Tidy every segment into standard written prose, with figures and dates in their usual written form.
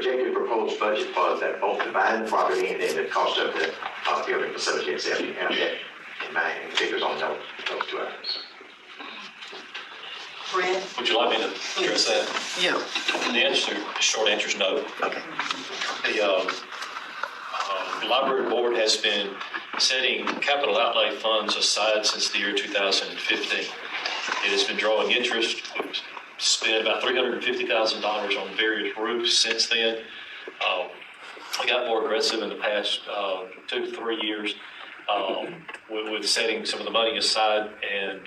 projected proposed budget for that, both the buying property and then the cost of the building facility itself. You have that in mind, figures on those two items. Brent? Would you like me to address that? Yeah. The short answer is no. Okay. The library board has been setting capital outlay funds aside since the year 2015. It has been drawing interest. We've spent about $350,000 on various roofs since then. We got more aggressive in the past 2 to 3 years with setting some of the money aside and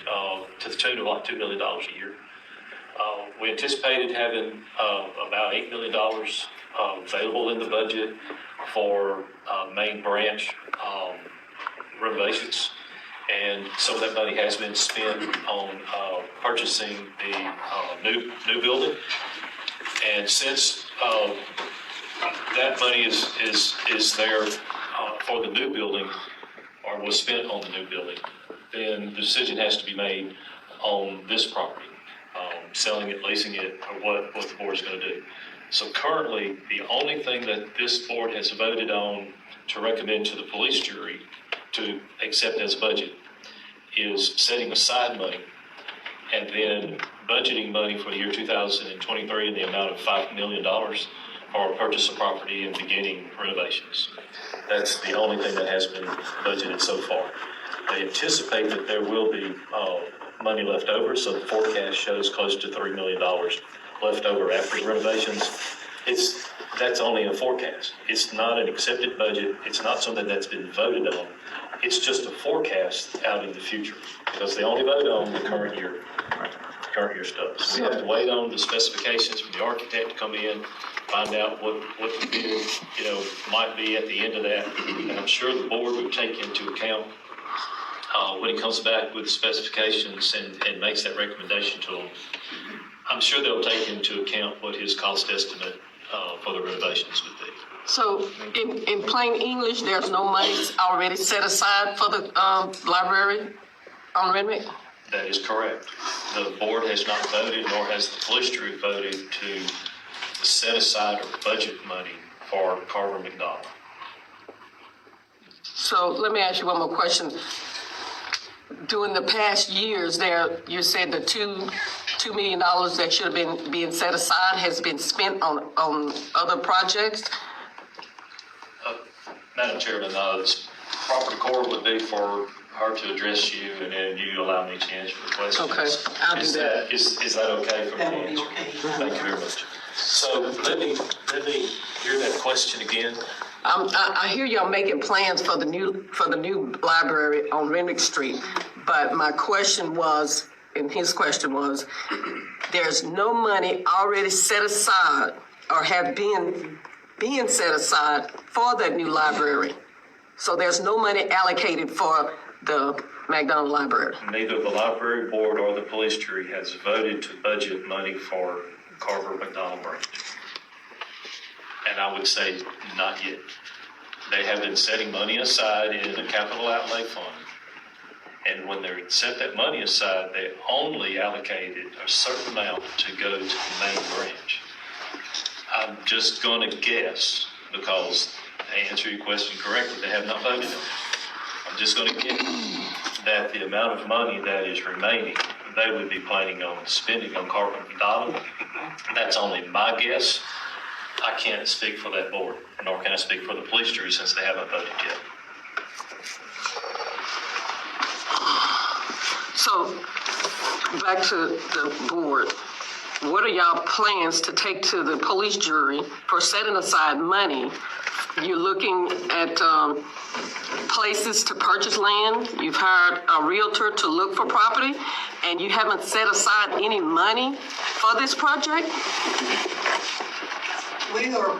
to the tune of like $2 million a year. We anticipated having about $8 million available in the budget for main branch renovations, and some of that money has been spent on purchasing the new building. And since that money is there for the new building, or was spent on the new building, then the decision has to be made on this property, selling it, leasing it, or what the board is going to do. So currently, the only thing that this board has voted on to recommend to the police jury to accept as budget is setting aside money and then budgeting money for the year 2023 in the amount of $5 million for purchase of property and beginning renovations. That's the only thing that has been budgeted so far. They anticipate that there will be money left over, so the forecast shows close to $3 million left over after renovations. That's only a forecast. It's not an accepted budget. It's not something that's been voted on. It's just a forecast out in the future because they only vote on the current year stuff. So we have to wait on the specifications from the architect to come in, find out what the bid, might be at the end of that. And I'm sure the board would take into account when he comes back with specifications and makes that recommendation to them. I'm sure they'll take into account what his cost estimate for the renovations would be. So in plain English, there's no money already set aside for the library on Renwick? That is correct. The board has not voted, nor has the police jury voted to set aside or budget money for Carver McDonald. So let me ask you one more question. During the past years you said the $2 million that should have been being set aside has been spent on other projects? Madam Chairman, this proper court would be for her to address you, and then you allow me to answer the questions. Okay, I'll do that. Is that okay for me to answer? Thank you very much. So let me hear that question again. I hear y'all making plans for the new library on Renwick Street, but my question was, and his question was, there's no money already set aside or have been being set aside for that new library. So there's no money allocated for the McDonald Library. Neither the library board or the police jury has voted to budget money for Carver McDonald branch. And I would say not yet. They have been setting money aside in a capital outlay fund. And when they set that money aside, they only allocated a certain amount to go to the main branch. I'm just going to guess, because to answer your question correctly, they have not voted on it. I'm just going to guess that the amount of money that is remaining, they would be planning on spending on Carver McDonald. That's only my guess. I can't speak for that board, nor can I speak for the police jury since they haven't voted yet. So back to the board. What are y'all plans to take to the police jury for setting aside money? You're looking at places to purchase land. You've hired a realtor to look for property, and you haven't set aside any money for this project? We are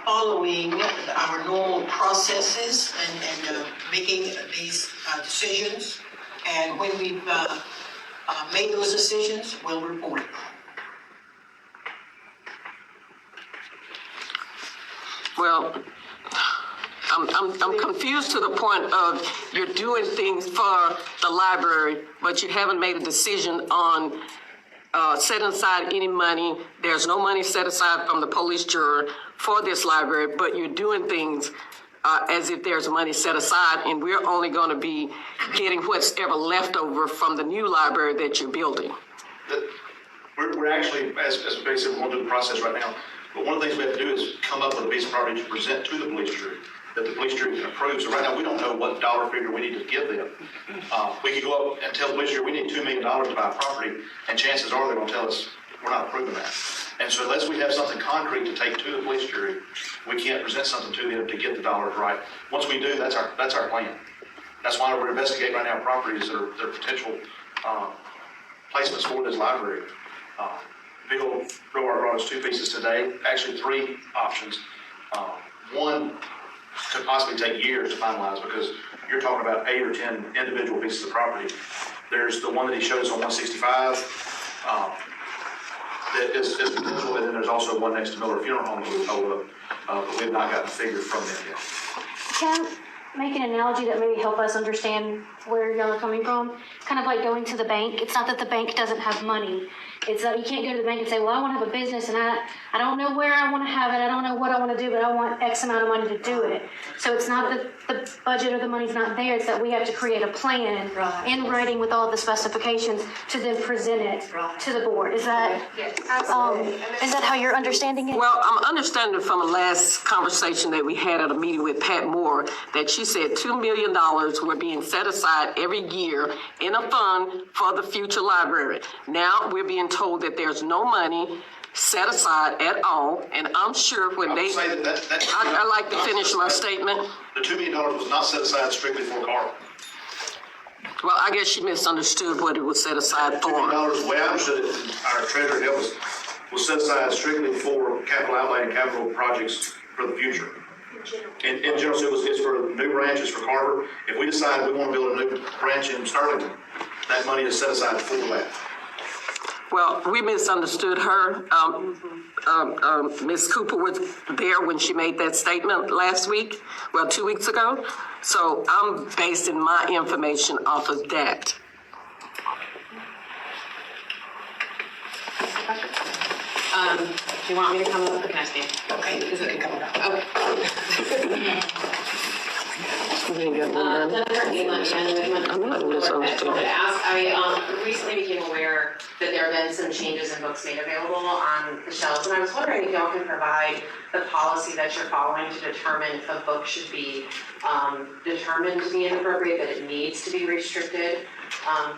following our normal processes and making these decisions. And when we've made those decisions, we'll report it. Well, I'm confused to the point of you're doing things for the library, but you haven't made a decision on setting aside any money. There's no money set aside from the police jury for this library, but you're doing things as if there's money set aside, and we're only going to be getting what's ever left over from the new library that you're building. We're actually, as Becky said, we're going through the process right now. But one of the things we have to do is come up with a piece of property to present to the police jury that the police jury can approve. So right now, we don't know what dollar figure we need to give them. We could go up and tell the police jury we need $2 million to buy property, and chances are they're going to tell us we're not approving that. And so unless we have something concrete to take to the police jury, we can't present something to them to get the dollars right. Once we do, that's our plan. That's why we're investigating right now properties that are potential placements for this library. Bill Roar brought us 2 pieces today, actually 3 options. One could possibly take years to finalize because you're talking about 8 or 10 individual pieces of property. There's the one that he showed us on 165 that is potential, and then there's also one next to Miller Funeral Home that we've told of, but we have not gotten a figure from them yet. Can I make an analogy that maybe help us understand where y'all are coming from? Kind of like going to the bank. It's not that the bank doesn't have money. It's that you can't go to the bank and say, well, I want to have a business and I don't know where I want to have it. I don't know what I want to do, but I want X amount of money to do it. So it's not that the budget or the money's not there. It's that we have to create a plan in writing with all the specifications to then present it to the board. Is that, is that how you're understanding it? Well, I'm understanding from the last conversation that we had at a meeting with Pat Moore that she said $2 million were being set aside every year in a fund for the future library. Now we're being told that there's no money set aside at all, and I'm sure when they, I'd like to finish my statement. The $2 million was not set aside strictly for Carl. Well, I guess she misunderstood what it was set aside $2 million, for. the way I understood it, our treasurer helped us, was set aside strictly for capital outlay and capital projects for the future. In general, it's for new branches for Carver. If we decide we want to build a new branch in Sterling, that money is set aside for that. Well, we misunderstood her. Ms. Cooper was there when she made that statement last week, 2 weeks ago. So I'm basing my information off of that. Do you want me to come up or can I stand? Okay, because I can come up. Okay. We ain't got no money. Jennifer Nealon, I'm not I misunderstood. wanted to ask, I recently became aware that there have been some changes in books made available on the shelves, and I was wondering if y'all can provide the policy that you're following to determine if a book should be determined to be inappropriate, that it needs to be restricted.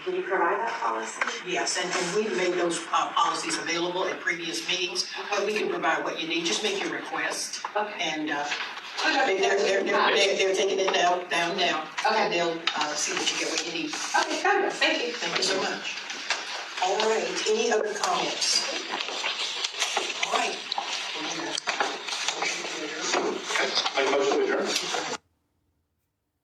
Can you provide that policy? Yes, and we've made those policies available at previous meetings, but we can provide what you need. Just make your request. Okay. And they're taking it down now. Okay. And they'll see that you get what you need. Okay, fabulous. Thank you. Thank you so much. All right, any other comments? All right. Make a motion to adjourn.